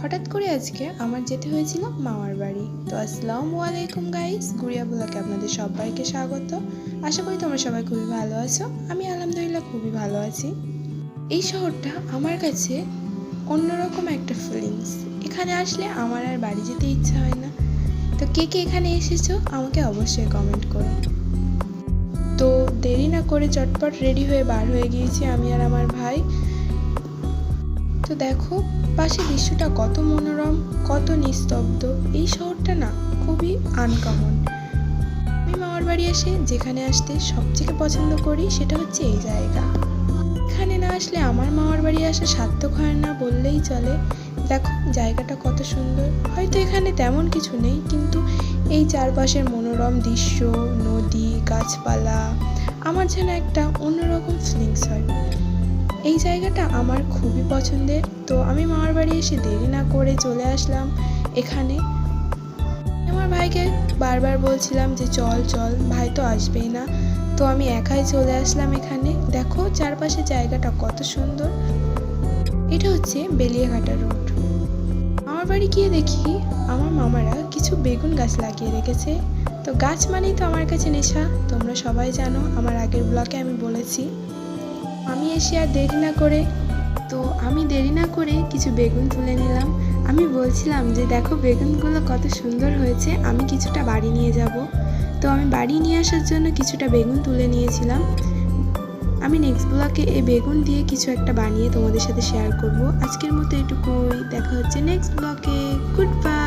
হঠাৎ করে আজকে আমার যেতে হয়েছিল মামার বাড়ি। তো আসসালামু আলাইকুম গাইস, গুড়িয়া ব্লগে আপনাদের সবাইকে স্বাগত। আশা করি তোমরা সবাই খুবই ভালো আছো। আমি আলহামদুলিল্লাহ খুবই ভালো আছি। এই শহরটা আমার কাছে অন্যরকম একটা ফিলিংস। এখানে আসলে আমার আর বাড়ি যেতে ইচ্ছা হয় না। তো কে কে এখানে এসেছো আমাকে অবশ্যই কমেন্ট করো। তো দেরি না করে চটপট রেডি হয়ে বার হয়ে গিয়েছি আমি আর আমার ভাই। তো দেখো পাশে দৃশ্যটা কত মনোরম, কত নিস্তব্ধ। এই শহরটা না খুবই আনকমন। আমি মামার বাড়ি এসে যেখানে আসতে সবথেকে পছন্দ করি সেটা হচ্ছে এই জায়গা। এখানে না আসলে আমার মামার বাড়ি আসা সার্থক হয় না বললেই চলে। দেখো জায়গাটা কত সুন্দর। হয়তো এখানে তেমন কিছু নেই, কিন্তু এই চারপাশের মনোরম দৃশ্য, নদী, গাছপালা আমার যেন একটা অন্যরকম ফিলিংস হয়। এই জায়গাটা আমার খুবই পছন্দের। তো আমি মামার বাড়ি এসে দেরি না করে চলে আসলাম এখানে। আমার ভাইকে বারবার বলছিলাম যে চল চল, ভাই তো আসবেই না। তো আমি একাই চলে আসলাম এখানে। দেখো চারপাশে জায়গাটা কত সুন্দর। এটা হচ্ছে বেলিয়াঘাটা রোড। আমার বাড়ি গিয়ে দেখি আমার মামারা কিছু বেগুন গাছ লাগিয়ে রেখেছে। তো গাছ মানেই তো আমার কাছে নেশা, তোমরা সবাই জানো, আমার আগের ব্লগে আমি বলেছি। আমি এসে আর দেরি না করে কিছু বেগুন তুলে নিলাম। আমি বলছিলাম যে দেখো বেগুনগুলো কত সুন্দর হয়েছে, আমি কিছুটা বাড়ি নিয়ে যাব। তো আমি বাড়ি নিয়ে আসার জন্য কিছুটা বেগুন তুলে নিয়েছিলাম। আমি নেক্সট ব্লগে এই বেগুন দিয়ে কিছু একটা বানিয়ে তোমাদের সাথে শেয়ার করব। আজকের মতো এটুকুই, দেখা হচ্ছে নেক্সট ব্লগে। Good bye.